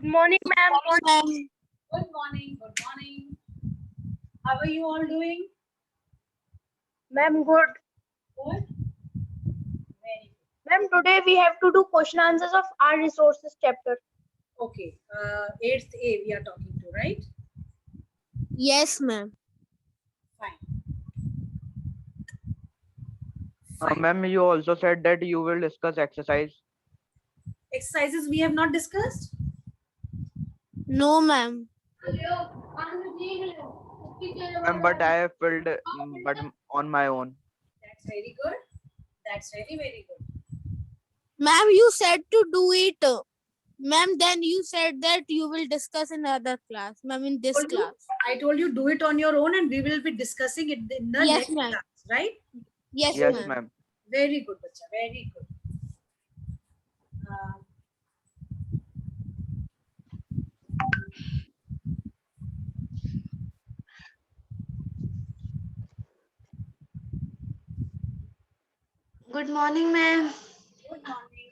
Good morning, ma'am. Good morning. Good morning. How are you all doing? Ma'am, good. Good. Very good. Ma'am, today we have to do question answers of our resources chapter. Okay. 8th A we are talking to, right? Yes, ma'am. Fine. Ma'am, you also said that you will discuss exercise. Exercises we have not discussed. No, ma'am. Ma'am, but I have filled but on my own. That's very good. That's very, very good. Ma'am, you said to do it. Ma'am, then you said that you will discuss in other class. Ma'am, in this Told you- class. I told you do it on your own and we will be discussing it in the Yes, next ma'am. class, right? Yes, Yes, ma'am. ma'am. Very good, bacha. Very good. Good morning, ma'am. Good morning.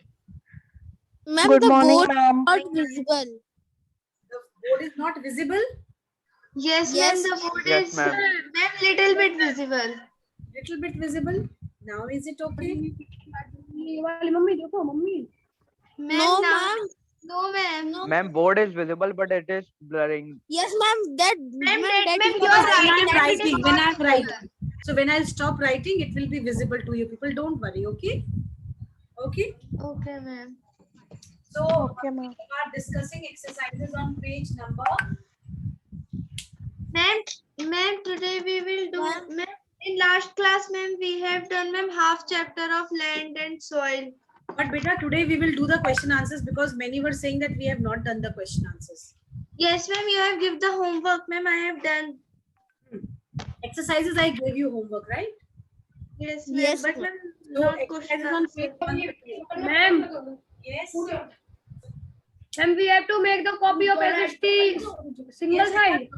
Ma'am, Good the morning, board ma'am. not visible. The board is not visible. Yes, Yes. ma'am. The board Yes, is, ma'am. ma'am, little bit visible. Little bit visible. Now is it okay? Ma'am, No, now- ma'am. No, ma'am. No. Ma'am, board is visible, but it is blurring. Yes, ma'am. That Ma'am, that ma'am, is you what are I- right. When I'm Ma'am, it writing, is when not I'm visible. writing. So when I'll stop writing, it will be visible to you people. Don't worry, okay? Okay. Okay, ma'am. So Okay, ma'am. we are discussing exercises on page number. Ma'am, today we will do, Ma'am. ma'am, in last class, ma'am, we have done, ma'am, half chapter of land and soil. But beta, today we will do the question answers because many were saying that we have not done the question answers. Yes, ma'am, you have give the homework, ma'am, I have done. Exercises I gave you homework, right? Yes, ma'am. Yes, But, ma'am. ma'am, So not exercises question on answer. page 158. Ma'am, Yes. then we have to make the copy of SST single Yes, side.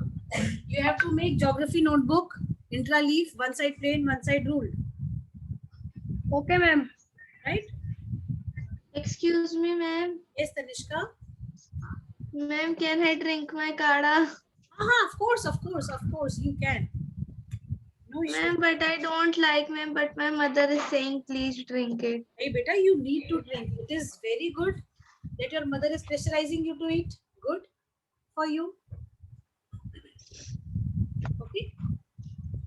You have to make geography notebook, intra-leaf, one side plain, one side ruled, Okay, ma'am. right? Excuse me, ma'am. Yes, Tanishka. Ma'am, can I drink my kada? Of course, you can. No issue. Ma'am, but I don't like, ma'am, but my mother is saying please drink it. Hey, beta, you need to drink. It is very good that your mother is pressurizing you to eat. Good for you. Okay.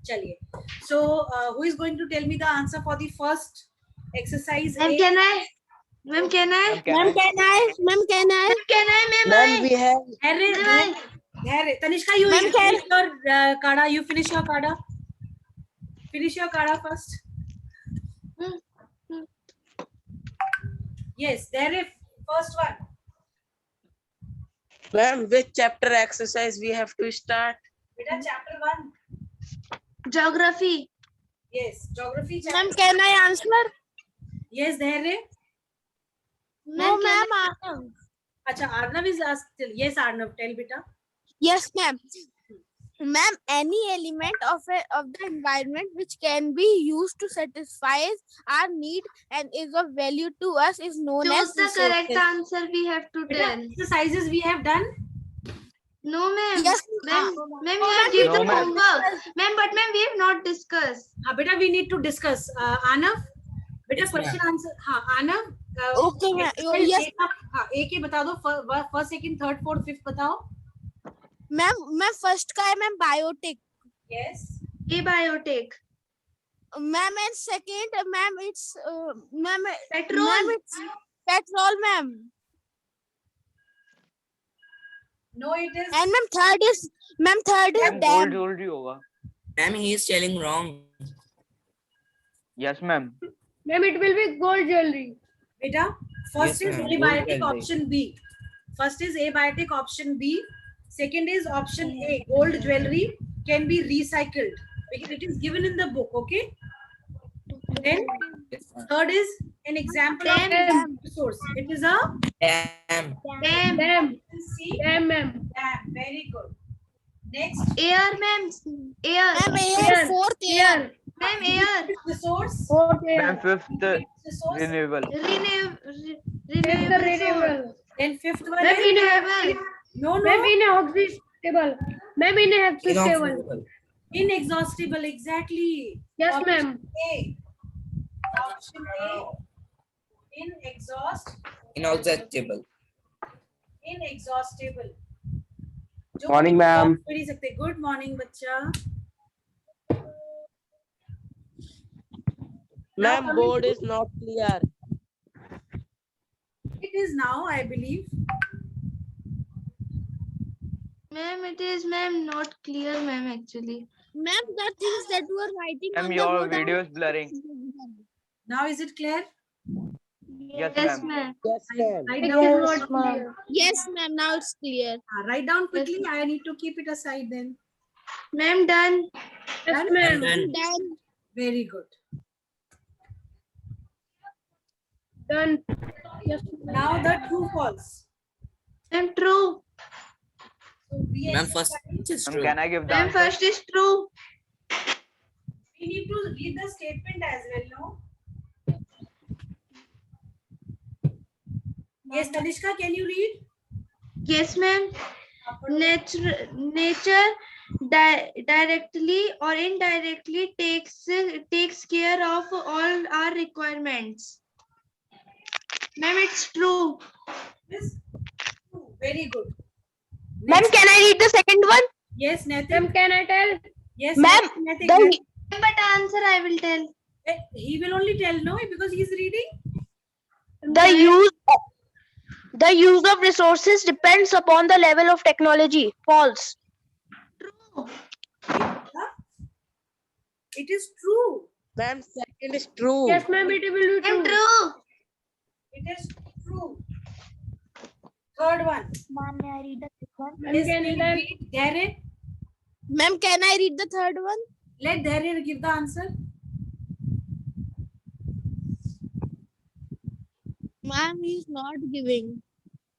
Chaliye. So, who is going to tell me the answer for the first exercise? Ma'am, A? can I? Ma'am, can I? Ma'am, can I? Ma'am, can I? Can I, ma'am? Ma'am, we have There. Tanishka, you Ma'am, finish your kada. You finish your kada. Finish your kada first. Yes, there is first one. ma'am, which chapter exercise we have to start? Beta, chapter 1. Geography. Yes, geography chapter. Ma'am, can I answer? Yes, there is. No, Ma'am, ma'am. can Anand. Acha, Arnav is asked still. Yes, Arnav, tell beta. Yes, ma'am. Ma'am, any element of the environment which can be used to satisfy our need and is of value to us is known Choose as the correct resources. answer we have to Beta, tell. exercises we have done. No, ma'am. Yes, Ma'am, ma'am. ma'am, you have given No, the ma'am. homework. Ma'am, but ma'am, we have not discussed. Beta, we need to discuss. Arnav, beta, question answer. Arnav. Okay, ma'am. exercise Yes, A का- हाँ, A के बता दो. First, second, third, fourth, fifth बताओ. ma'am, first का है ma'am biotic. Yes. Abiotic. Ma'am, and second, ma'am, it's ma'am, Petrol. ma'am, it's petrol, ma'am. No, it is. And third is Ma'am, gold dam. jewelry होगा. Ma'am, he is telling wrong. Yes, ma'am. Ma'am, it will be gold jewelry. Beta, first Yes, is ma'am. abiotic Gold option B. First is abiotic option B. Second is option A. Gold jewelry can be recycled. Because it is given in the book. Okay. Then third is an example of Dam. resource. It is a Damn. Dam. Damn. C. Damn, ma'am. Dam. Very good. Next, Air, ma'am. Air. Ma'am, air, fourth air. Ma'am, air. resource. Fourth Ma'am, air. fifth Resource. renewable. Renew. Fifth Renewable. renewable. Then fifth one Ma'am, is Inevitable. no, Ma'am, no, inexhaustible. Ma'am, inexhaustible. Inexhaustible. inexhaustible. Exactly. Yes, Option ma'am. A. Option A. Inexhaustible. Inexhaustible. जो Morning, कभी ma'am. stop कर ही सकते. Good morning, बच्चा. Ma'am, coming board to- is not clear. It is now, I believe. Ma'am, it is ma'am not clear, ma'am, actually. Ma'am, the things that you are writing Ma'am, on the your board are video is blurring. Now is it clear? Yes, Yes, ma'am. ma'am. Yes, ma'am. Write It down. is Yes, not ma'am. clear. Yes, ma'am. Now it's clear. Write down quickly. I need to keep it aside then. Ma'am, done. Yes, Done? ma'am. Done. Done. Very good. Done. Yes, ma'am. Now the true false. Ma'am, true. So we Ma'am, accept first that is Ma'am, true. can I give the Ma'am, answer? first is true. we need to read the statement as well, no? Yes, Tanishka, can you read? Yes, ma'am. Nature directly or indirectly takes care of all our requirements. Ma'am, it's true. Yes. True. Very good. Ma'am, Next. can I read the second one? Yes, Ma'am, Natik. can I tell? Yes, Ma'am, Natik, the But answer I will tell. he will only tell no because he is reading. the use of resources depends upon the level of technology. False. True. Huh? It is true. Ma'am, second is true. Yes, ma'am. It will be Ma'am, true. true. It is true. Third one. Ma'am, Yes, can can you you tell? read Dhairya? Ma'am, can I read the third one? Let Dhairya give the answer. Ma'am, he's not giving.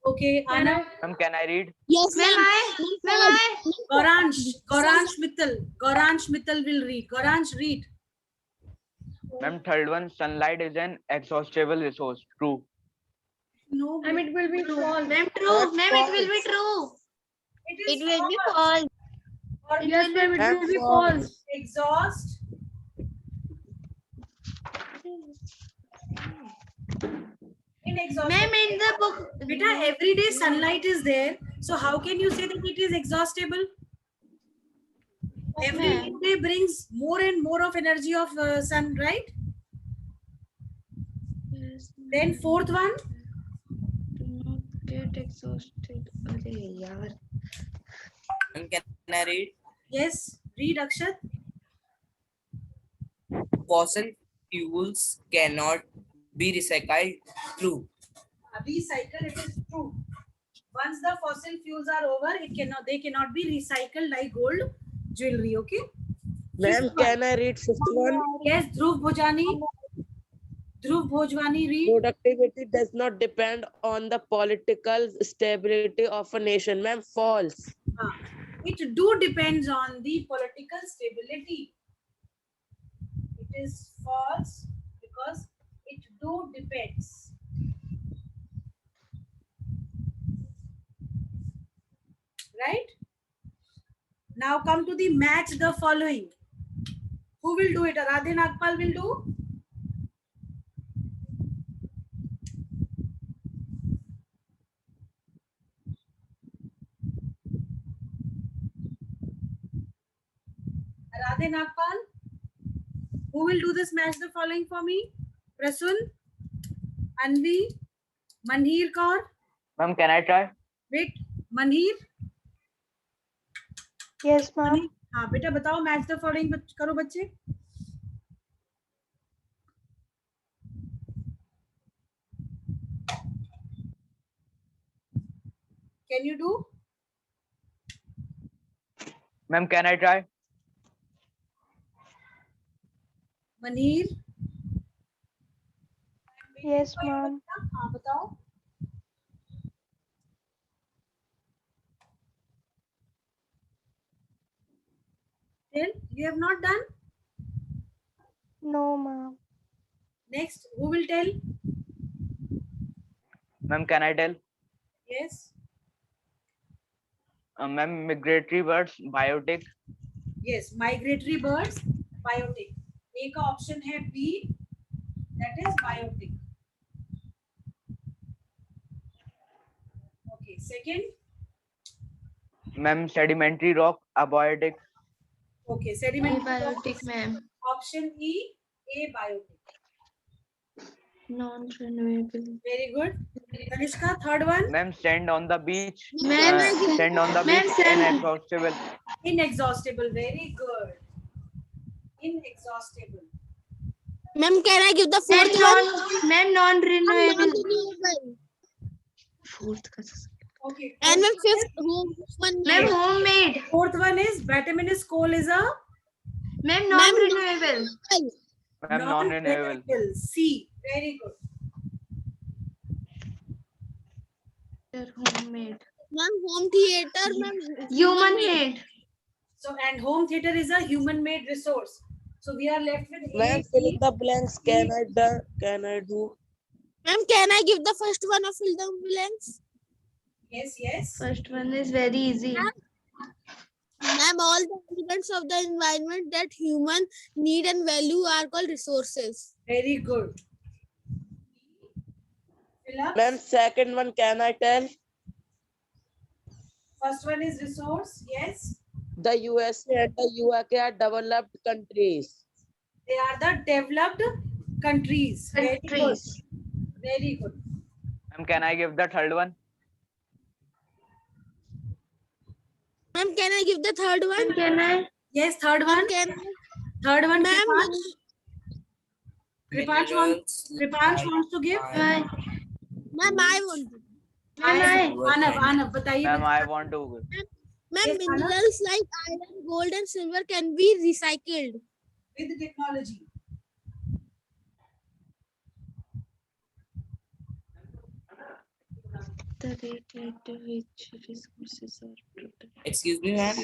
Okay, Can Anna. I? Ma'am, can I read? Yes, Ma'am, ma'am. Gauransh Mittal will read. Gauransh, read. Ma'am, third one, sunlight is an exhaustible resource. True. No, Ma'am, it will be false. Ma'am, true. That's Ma'am, it will be false. true. it is It will be false. false. Or Yes, ma'am. It Ma'am, will be false. false. exhaust. Inexhaustible. Ma'am, in the book. Beta, everyday sunlight is there. So how can you say that it is exhaustible? Every day brings more and more of energy of sun, right? Then fourth one. Do not get exhausted. अरे यार. Ma'am, can I read? Yes, read Akshat. Fossil fuels cannot be recycled. True. Recycle, it is true. Once the fossil fuels are over, they cannot be recycled like gold jewelry. Okay. Ma'am, can I read fifth one? Yes, Dhruv Bhojwani, read. Productivity does not depend on the political stability of a nation. Ma'am, false. It do depends on the political stability. It is false because it do depends. Right? Now come to the match the following. Who will do it? Aradhya Nagpal will do. Aradhya Nagpal. Who will do this match the following for me? Prasun, Anvi, Manhir Kaur. Ma'am, can I try? Wait, Manhir. Yes, ma'am. हाँ बेटा बताओ match the following करो बच्चे. Can you do? Ma'am, can I try? Manhir. Yes, ma'am. हाँ बताओ. Tell, you have not done. No, ma'am. Next, who will tell? Ma'am, can I tell? Yes. Ma'am, migratory birds, biotic. Yes, migratory birds, biotic. एक option है B, that is biotic. Okay, second. Ma'am, sedimentary rock, abiotic. Okay, sedimentary Abiotic, rocks. ma'am. Option E, abiotic. Non-renewable. Very good. Kanishka, third one. Ma'am, sand on the beach. Ma'am, Sand on the ma'am, beach, sand. inexhaustible. Inexhaustible. Very good. Inexhaustible. Ma'am, can I give the Ma'am, fourth one? ma'am, non-renewable. Non-renewable. Fourth का Okay. And ma'am, fifth one. Ma'am, homemade. Fourth one is bituminous coal is a Ma'am, non-renewable. Ma'am, non-renewable. C. Very good. They're homemade. Ma'am, home theater, ma'am. Human made. So, and home theater is a human-made resource. So we are left with A, Ma'am, fill in B. the blanks. Can I do? Ma'am, can I give the first one of fill the blanks? Yes, yes. First one is very easy. Ma'am, all the elements of the environment that human need and value are called resources. Very good. Fill up. Ma'am, second one, can I tell? First one is resource. Yes. The USA and the UK are developed countries. They are the developed countries. Very good. Countries. Very good. Ma'am, can I give the third one? Ma'am, can I give the third one? Can I? Yes, third one. Can I? Third one. Ma'am, Kripansh wants to give. Why? ma'am, I want to. Anav, बताइए. Ma'am, I want to give. Ma'am, Yes, Anna? minerals like iron, gold, and silver can be recycled. With technology. The rate at which resources are protected. Excuse me, ma'am.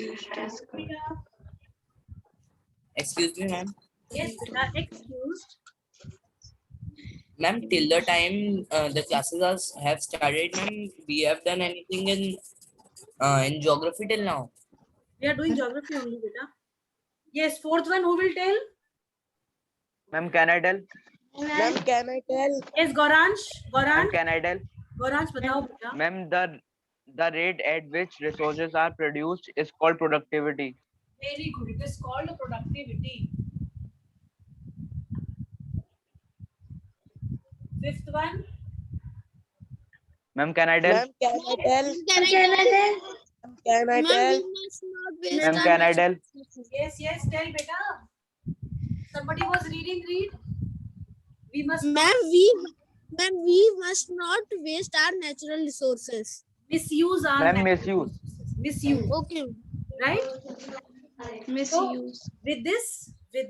Excuse me, ma'am. Yes, excused. Ma'am, till the time the classes have started, ma'am, we have done anything in geography till now. We are doing geography only, beta. Yes, fourth one. Who will tell? Ma'am, can I tell? Ma'am, can I tell? Yes, Goransh. Ma'am, Goransh. can I tell? Goransh, बताओ बेटा. Ma'am, the rate at which resources are produced is called productivity. Very good. It is called productivity. Fifth one. Ma'am, can I tell? Ma'am, can I tell? Can I Can I tell? Can I Ma'am, tell? we must not waste Ma'am, our can I tell? Yes, yes. Tell beta. Somebody was reading. Read. We must Ma'am, we must not waste our natural resources. misuse our. Ma'am, natural misuse. resources. Misuse. Okay. Right. Misuse. With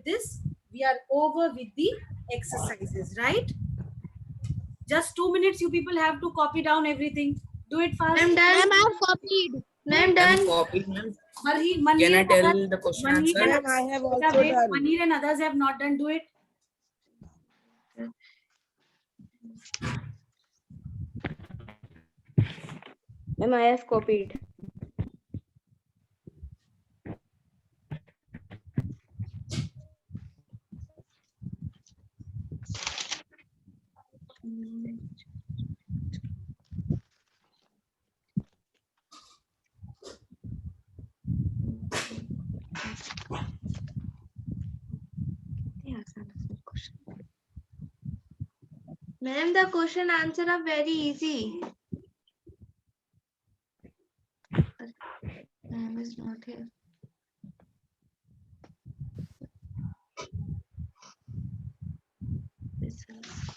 this, we are over with the exercises. Right. Just 2 minutes. You people have to copy down everything. Do it fast. I'm done. Ma'am, I have copied. I'm Ma'am, done. copy, ma'am. Manir Can I and tell others- the question Manir answer? and- Ma'am, I have Beta, also wait, done. Manir and others have not done. Do it. Ma'am, I have copied. Ma'am, the question answer are very easy. Ma'am is not here. This is-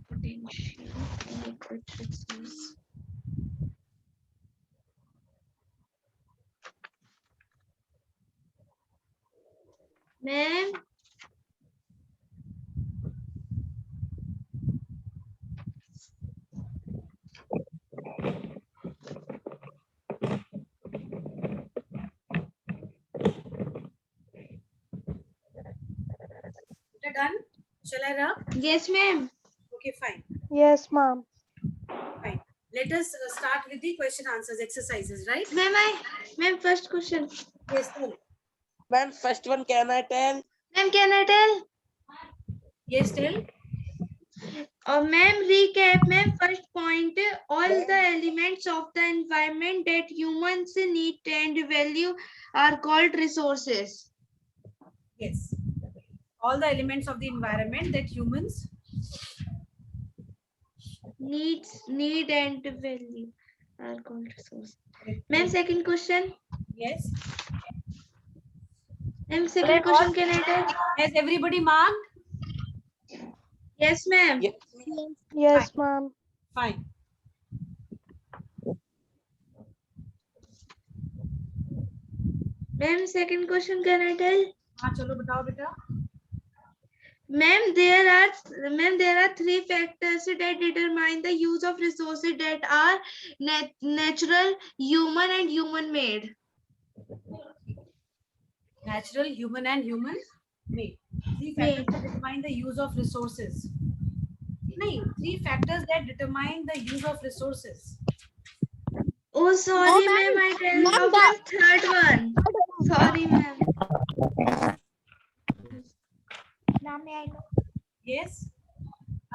Potential liquid resource. Ma'am, Beta done? Shall I rub? yes, ma'am. Okay, fine. Yes, ma'am. Fine. Let us start with the question answers exercises, right? Ma'am, first question. Yes, tell. Ma'am, first one can I tell? Ma'am, can I tell? Yes, tell. Ma'am, recap, ma'am. First point, all the elements of the environment that humans need and value are called resources. Yes. All the elements of the environment that humans Need and value are called resources. Ma'am, second question. yes. Ma'am, second question, can I tell? Has everybody marked? Yes, ma'am. Yes. Yes, ma'am. Fine. Ma'am, second question, can I tell? हाँ चलो बताओ बेटा. Ma'am, there are three factors that determine the use of resources that are natural, human, and human-made. Natural, human, and human made. Three factors that determine the use of resources. नहीं, three factors that determine the use of resources. Oh, sorry, No, ma'am. I tell ma'am, of one third one. Sorry, ma'am. Yes.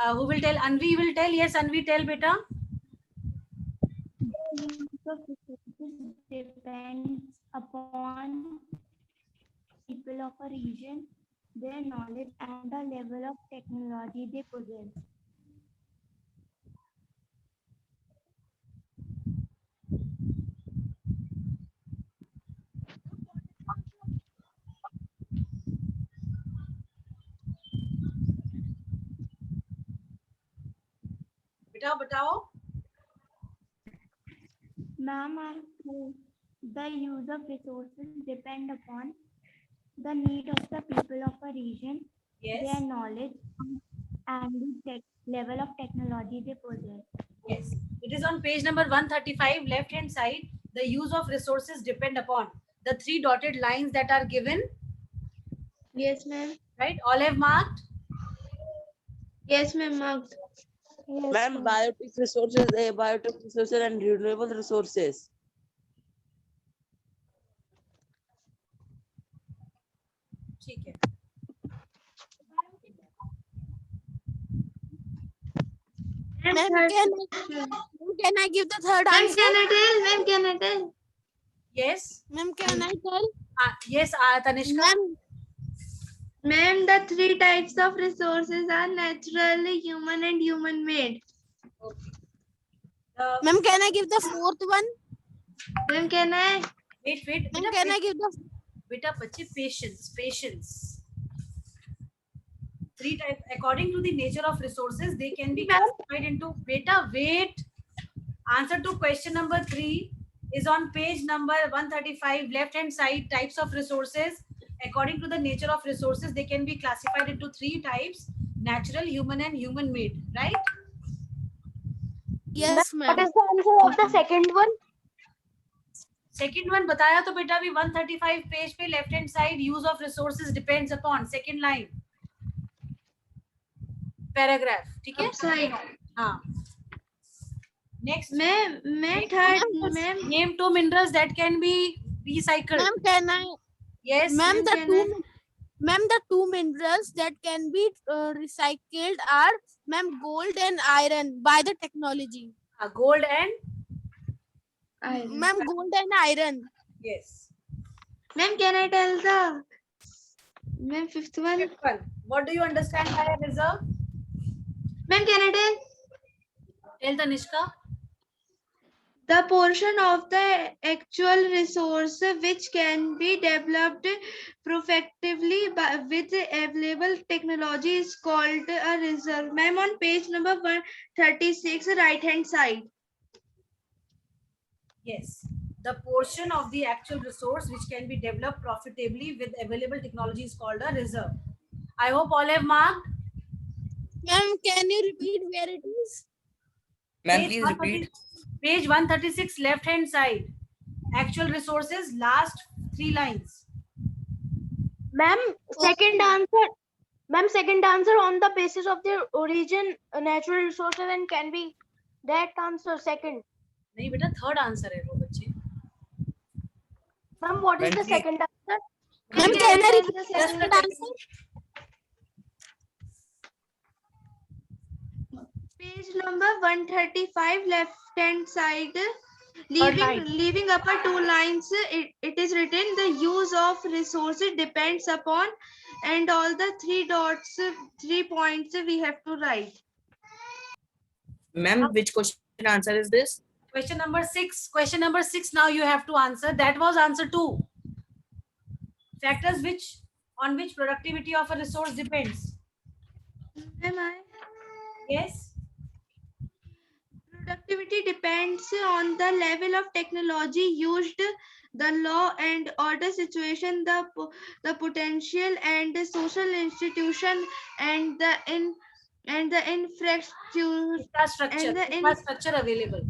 Who will tell? Anvi will tell. Yes, Anvi, tell beta. Depends upon people of a region, their knowledge and the level of technology they possess. Beta, batao. Ma'am, the use of resources depend upon the need of the people of a region, Yes. their knowledge and the level of technology they possess. Yes. It is on page number 135, left hand side. The use of resources depend upon the three dotted lines that are given. Yes, ma'am. Right. All have marked. Yes, ma'am. Marked. Yes, Ma'am, biotic resources, abiotic resources, and renewable resources. ठीक है. Ma'am, can I give the third Ma'am, answer? can I tell? Ma'am, can I tell? Yes. Ma'am, can I tell? Yes, Tanishka. Ma'am, Ma'am, the three types of resources are natural, human, and human-made. Okay. ma'am, can I give the fourth one? Ma'am, can I? Wait. Ma'am, Beta, can I give the beta, बच्चे patience. Three types according to the nature of resources. They can be classified into. Beta, wait. Answer to question number 3 is on page number 135, left hand side. Types of resources. According to the nature of resources, they can be classified into three types: natural, human, and human-made. Right? Yes, What ma'am. is the answer of the second one? Second one बताया तो बेटा भी 135 page पे left hand side use of resources depends upon second line paragraph. ठीक है. Upside. हाँ. Next. Ma'am, third, ma'am. Name two minerals that can be recycled. Ma'am, can I? Yes. Ma'am, Ma'am, the two minerals that can be recycled are, ma'am, gold and iron by the technology. Gold and Ma'am, gold and iron. yes. Ma'am, can I tell the? Ma'am, fifth one. Fifth one. What do you understand by a reserve? Ma'am, can I tell? Tell Tanishka. The portion of the actual resource which can be developed profitably with available technology is called a reserve. Ma'am, on page number 136, right hand side. Yes. The portion of the actual resource which can be developed profitably with available technology is called a reserve. I hope all have marked. Ma'am, can you repeat where it is? Ma'am, Page please 130 repeat. Page 136, left hand side. Actual resources, last 3 lines. Ma'am, second answer. Ma'am, second answer on the basis of their origin, natural resources and can be that answer second. नहीं बेटा, third answer है वो बच्चे. Ma'am, what is Ma'am, the please. second answer? Ma'am, Can can I I tell repeat the the second second answer? Page number 135, left hand side. line. Leaving upper 2 lines, it is written the use of resources depends upon, and all the 3 dots, 3 points we have to write. Ma'am, which question answer is this? Question number 6. Question number 6 now you have to answer. That was answer 2. Factors on which productivity of a resource depends. Am I? Yes. Productivity depends on the level of technology used, the law and order situation, the potential and the social institution, and the infrastructure Infrastructure. and the Infrastructure available.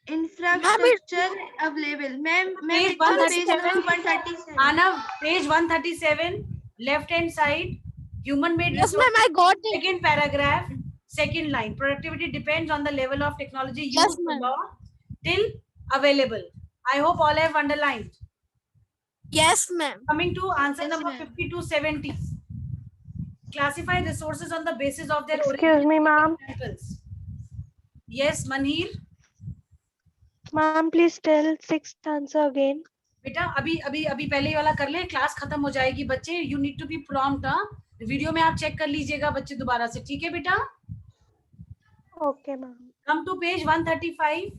infrastructure available. Ma'am, Page it's on page 137. number 137. Anav, page 137, left hand side, human made Yes, resources. ma'am, I got it. Second paragraph, second line. Productivity depends on the level of technology used, Yes, ma'am. law till available. I hope all have underlined. Yes, ma'am. Coming to answer Yes, number ma'am. 50 to 70. Classify resources on the basis of their Excuse me, ma'am. examples. Yes, Manhir. Ma'am, please tell sixth answer again. बेटा अभी पहले ही वाला कर ले, class खत्म हो जाएगी बच्चे. You need to be prompt. Video में आप चेक कर लीजिएगा बच्चे दोबारा से, ठीक है बेटा. Okay, ma'am. Come to page 135.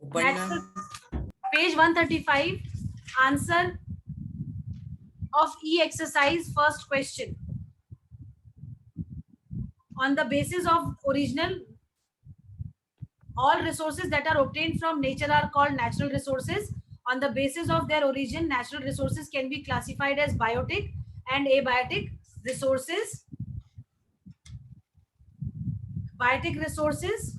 Open, Natural- ma'am. Page 135. Answer of E exercise, first question. On the basis of original, all resources that are obtained from nature are called natural resources. On the basis of their origin, natural resources can be classified as biotic and abiotic resources. Biotic resources,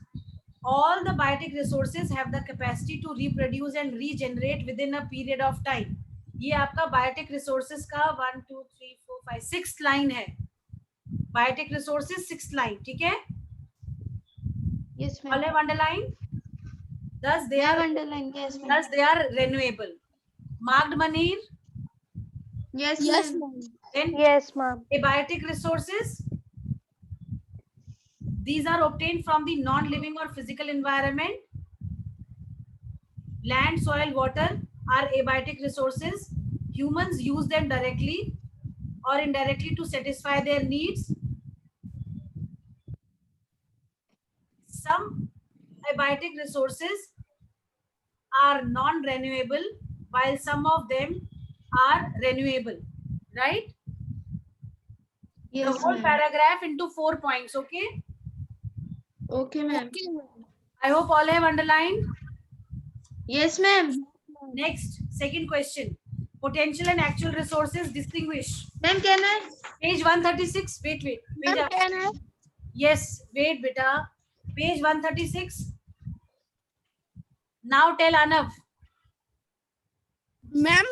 all the biotic resources have the capacity to reproduce and regenerate within a period of time. ये आपका biotic resources का 1 2 3 4 5 6th line है. Biotic resources 6th line, ठीक है? Yes, All ma'am. have underlined. Thus they Have are underlined. Yes, ma'am. thus they are renewable. Marked, Manir. Yes, Yes, ma'am. ma'am. Then Yes, ma'am. abiotic resources. These are obtained from the non-living or physical environment. Land, soil, water are abiotic resources. Humans use them directly or indirectly to satisfy their needs. Some abiotic resources are non-renewable, while some of them are renewable. Right? The Yes, whole ma'am. paragraph into 4 points. Okay. Okay, ma'am. Okay, ma'am. I hope all have underlined. Yes, ma'am. Next, second question. Potential and actual resources distinguish. Ma'am, can I? Page 136. Wait. Page Ma'am, can I? Yes, wait, beta. Page 136. Now tell Anav. Ma'am,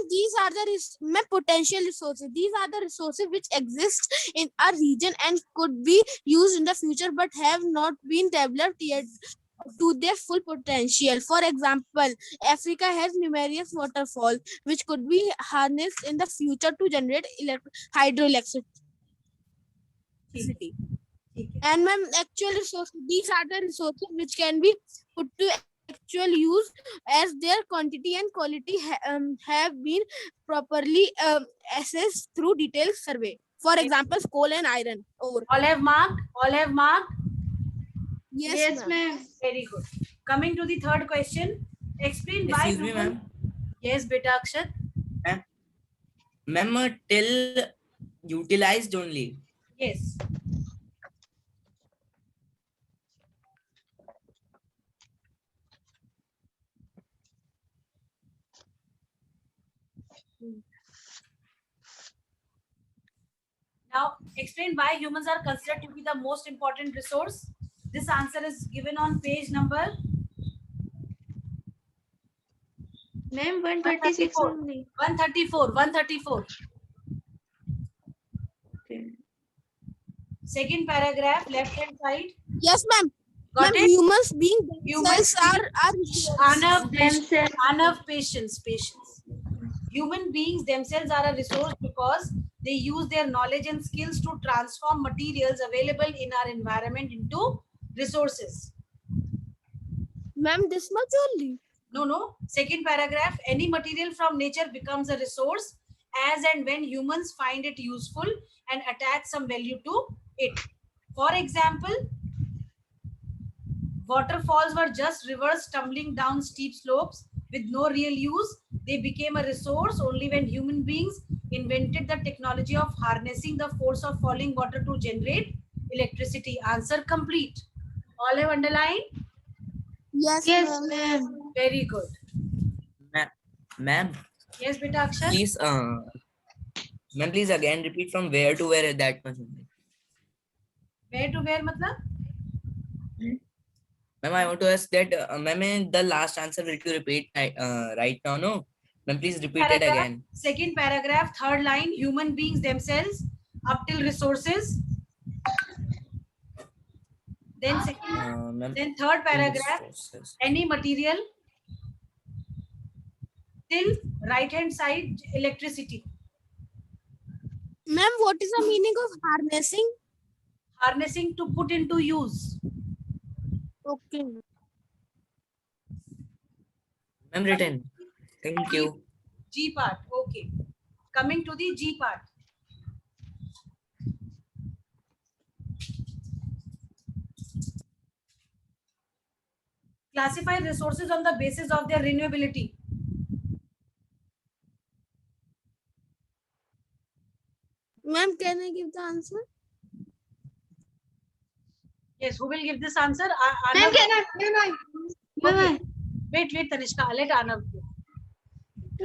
these are the potential resources. These are the resources which exist in a region and could be used in the future, but have not been developed yet to their full potential. For example, Africa has numerous waterfalls which could be harnessed in the future to generate hydroelectricity. ठीक है. And ma'am, actual resources, these are the resources which can be put to actual use as their quantity and quality have been properly assessed through detailed survey. For example, coal and iron ore. All have marked? All have marked? Yes, ma'am. ma'am. Very good. Coming to the third question. Explain why Excuse me, human- ma'am. Yes, beta Akshat. Ma'am, till utilized only. Yes. Now, explain why humans are considered to be the most important resource. This answer is given on page number Ma'am, 136 134. only. 134. 134. Okay. Second paragraph, left hand side. Yes, ma'am. Got Ma'am, it? humans being Humans themselves are Anav, Themselves. Anav, patience, patience. Human beings themselves are a resource because they use their knowledge and skills to transform materials available in our environment into resources. ma'am, this much only. No. Second paragraph, any material from nature becomes a resource as and when humans find it useful and attach some value to it. For example, waterfalls were just rivers tumbling down steep slopes with no real use. They became a resource only when human beings invented the technology of harnessing the force of falling water to generate electricity. Answer complete. All have underlined? Yes, Yes, ma'am. ma'am. Very good. Ma'am, Yes, beta Akshat. please, ma'am, please again repeat from where to where that much only. Where to where matlab? Ma'am, I want to ask that, ma'am, in the last answer, will you repeat right now? No? Ma'am, please repeat it Paragraph, again. second paragraph, third line, human beings themselves up till resources. Then second, Ma'am, then third paragraph, resources. any material till right hand side, electricity. Ma'am, what is the meaning of harnessing? Harnessing, to put into use. Okay. Ma'am, written. Thank you. G part, okay. Coming to the G part. Classify resources on the basis of their renewability. Ma'am, can I give the answer? Yes, who will give this answer? Ma'am, Anav. Ma'am, Wait, Tanishka, let Anav give.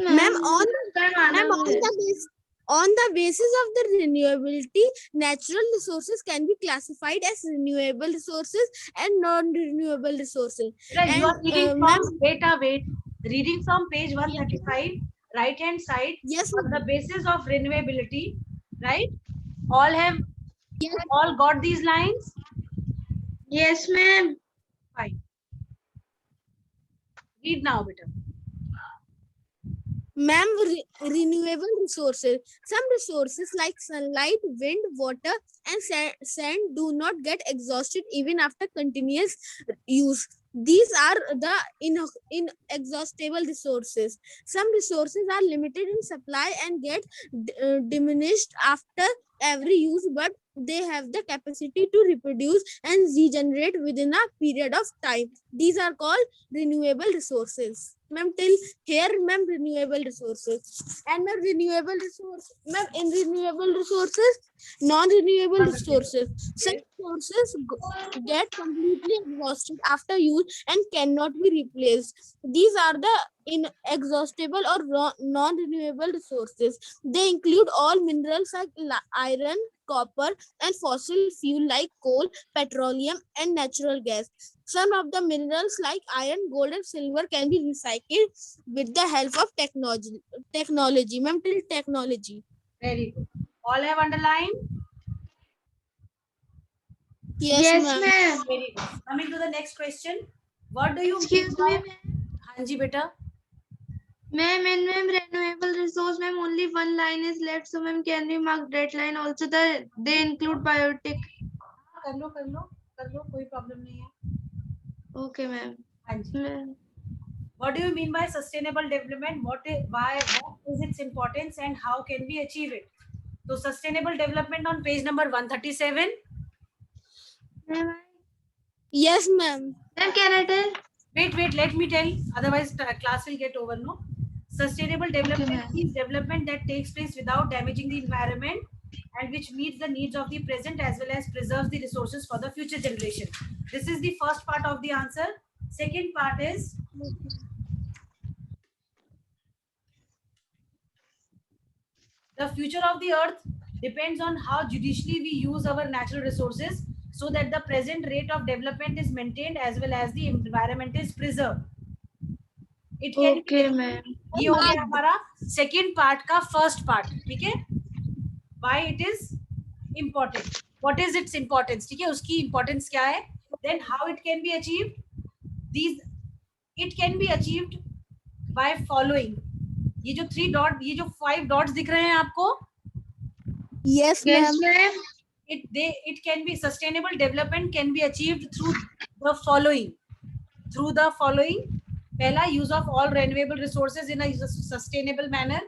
Ma'am, on the basis of the renewability, natural resources can be classified as renewable resources and non-renewable resources. Right, you are And, reading ma'am, from, wait. Reading from page 135, right hand side, yes, on the basis of renewability, right? All have, yes, all got these lines? Yes, ma'am. Fine. Read now, beta. ma'am, renewable resources. Some resources like sunlight, wind, water, and sand do not get exhausted even after continuous use. These are the inexhaustible resources. Some resources are limited in supply and get diminished after every use, but they have the capacity to reproduce and regenerate within a period of time. These are called renewable resources. Ma'am, till here, ma'am, renewable resources. And ma'am, renewable resources, ma'am, in renewable resources, non-renewable resources. Such resources get completely exhausted after use and cannot be replaced. These are the inexhaustible or non-renewable resources. They include all minerals like iron, copper, and fossil fuel like coal, petroleum, and natural gas. Some of the minerals like iron, gold, and silver can be recycled with the help of technology. Ma'am, till technology. Very good. All have underlined? Yes, ma'am. ma'am. Very good. Coming to the next question. What do you Excuse mean me, by... ma'am. Hanji, beta. Ma'am, in ma'am, renewable resource, ma'am, only one line is left. So, ma'am, can we mark that line also? They include biotic. कर लो कोई problem नहीं है. Okay, ma'am. हाँ जी. Ma'am. What do you mean by sustainable development? What is its importance and how can we achieve it? So sustainable development on page number 137. Ma'am, Yes, ma'am. ma'am, can I tell? Wait, let me tell. Otherwise, class will get over, no? Sustainable development ma'am. is development that takes place without damaging the environment and which meets the needs of the present as well as preserves the resources for the future generation. This is the first part of the answer. Second part is the future of the earth depends on how judiciously we use our natural resources so that the present rate of development is maintained as well as the environment is preserved. It can Okay, be ma'am. ये हो गया हमारा second part का first part. ठीक है, why it is important, what is its importance. ठीक है, उसकी इम्पोर्टेंस क्या है. Then how it can be achieved. These it can be achieved by following. ये जो 3 डॉट, ये जो 5 डॉट्स दिख रहे हैं आपको. Yes, Yes, ma'am. ma'am. It can be sustainable development can be achieved through the following. Through the following. Pehla, use of all renewable resources in a sustainable manner.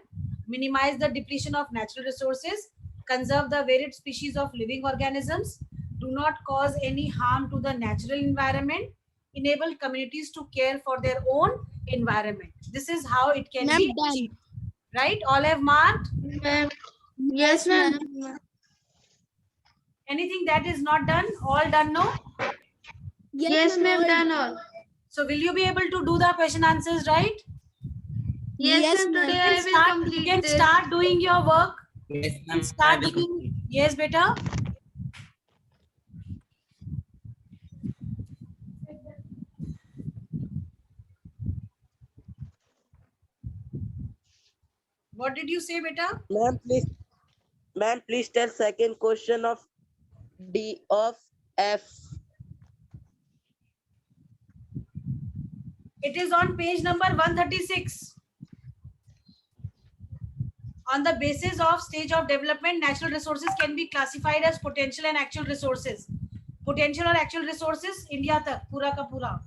Minimize the depletion of natural resources. Conserve the varied species of living organisms. Do not cause any harm to the natural environment. Enable communities to care for their own environment. This is how it can Ma'am, be done. achieved. Right? All have marked. Ma'am. Yes, ma'am. Anything that is not done, all done, no? Yes, ma'am. all Done all. So will you be able to do the question answers, right? Yes, Yes, ma'am. ma'am. Today You I can will start, you complete can this. start doing your work. Yes, You ma'am. can start I will doing. complete. Yes, beta. What did you say, beta? Ma'am, please tell second question of D of F. It is on page number 136. On the basis of stage of development, natural resources can be classified as potential and actual resources. Potential or actual resources, India tak, pura ka pura.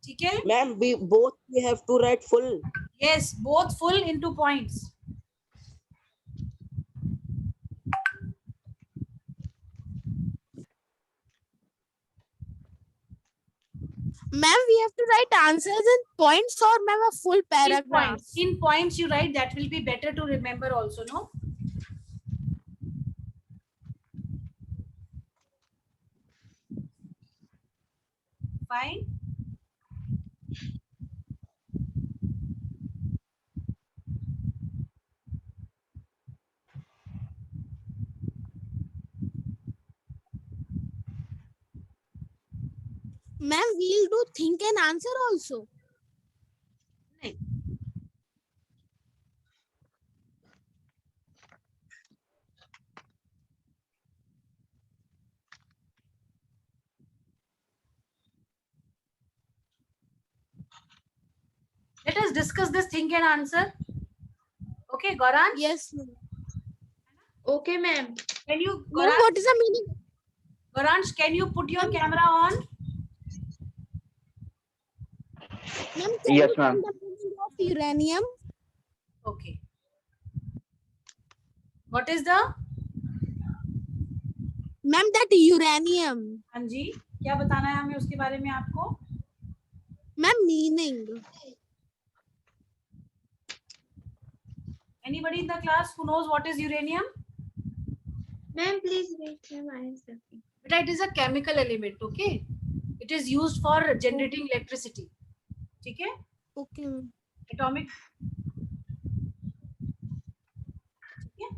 ठीक है? Ma'am, we have to write full. Yes, both full into points. Ma'am, we have to write answers in points or ma'am a full paragraph. In points you write, that will be better to remember also, no? Fine. Ma'am, we'll do think and answer also. नहीं. Let us discuss this think and answer. Okay, Goran? Yes, ma'am. Okay, ma'am. Can you, Ma'am, Goran, what is the meaning? Goransh, can you put your camera on? Ma'am, can Yes, you tell ma'am. the meaning of uranium? Okay. What is the? Ma'am, that uranium. हाँ जी, क्या बताना है हमें उसके बारे में आपको? Ma'am, meaning. Anybody in the class who knows what is uranium? Ma'am, please wait. Ma'am, I am checking. But it is a chemical element, okay? It is used for generating electricity. ठीक है? Okay, ma'am. Atomic. ठीक है?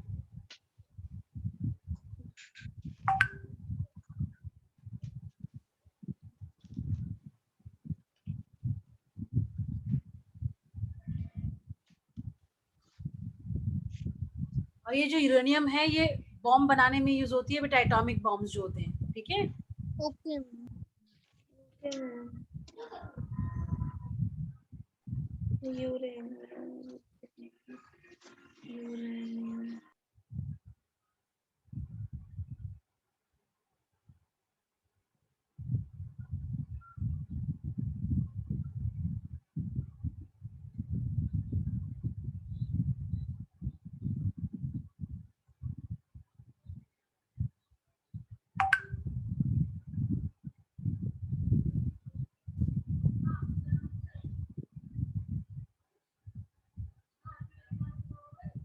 और ये जो uranium है ये bomb बनाने में यूज होती है बेटा, एटॉमिक बॉम्ब्स जो होते हैं. ठीक है? Okay, ma'am. Okay, ma'am. Uranium. Uranium.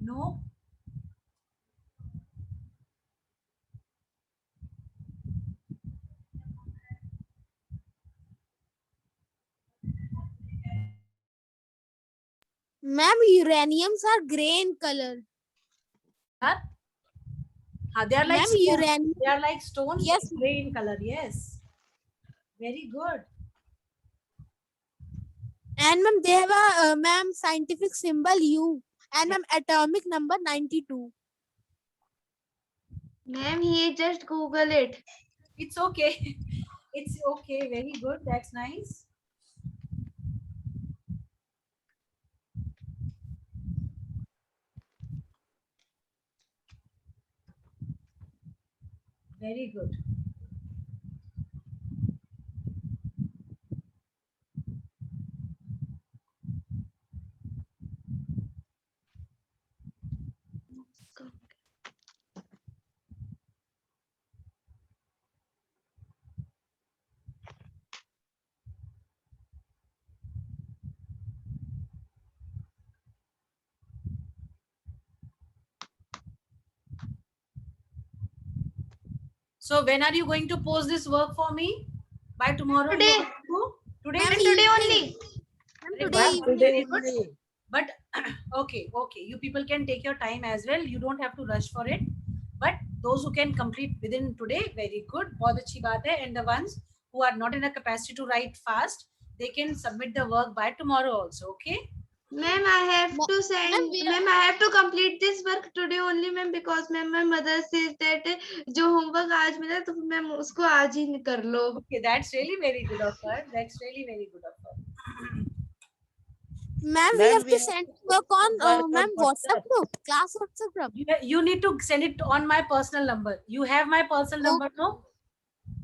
No. Ma'am, uraniums are gray in color. They are like Ma'am, stones. uranium. They are like stones. Yes. Gray in color. Yes. Very good. And ma'am, they have a ma'am scientific symbol U. And ma'am, atomic number 92. Ma'am, he just Google it. It's okay. It's okay. Very good. That's nice. Very good. So when are you going to post this work for me? By tomorrow? you Today. want to go? Today? Ma'am, Today only. Ma'am, Very today good. evening. Very good. But okay. You people can take your time as well. You don't have to rush for it. But those who can complete within today, very good. बहुत अच्छी बात है. And the ones who are not in a capacity to write fast, they can submit the work by tomorrow also. Okay. Ma'am, I have to send. Ma'am, I have to complete this work today only, ma'am, because ma'am, my mother says that जो homework आज मिला तो ma'am उसको आज ही कर लो. Okay, that's really very good of her. That's really very good of her. Ma'am, we Ma'am, have we to have send work on work on ma'am WhatsApp WhatsApp. group, class WhatsApp group. You need to send it on my personal number. You have my personal number, no?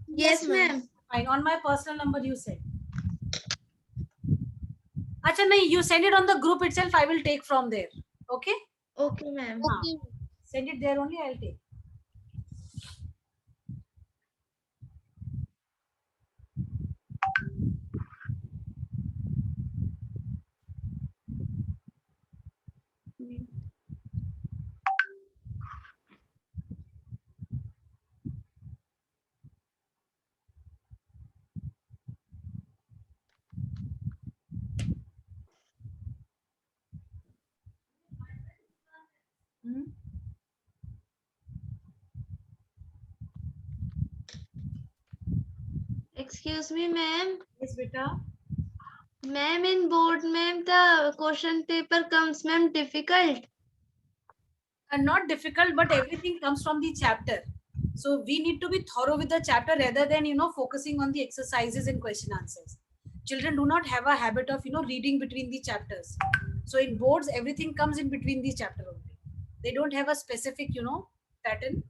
Yes, ma'am. Fine. On my personal number, you send. Acha, nahi, you send it on the group itself. I will take from there. Okay? Okay, ma'am. Okay. Send it there only. I'll take. Hmm? Excuse me, ma'am. Yes, beta. Ma'am, in board, ma'am, the question paper comes, ma'am, difficult. Not difficult, but everything comes from the chapter. So we need to be thorough with the chapter rather than, focusing on the exercises and question answers. Children do not have a habit of, reading between the chapters. So in boards, everything comes in between the chapter only. They don't have a specific, pattern.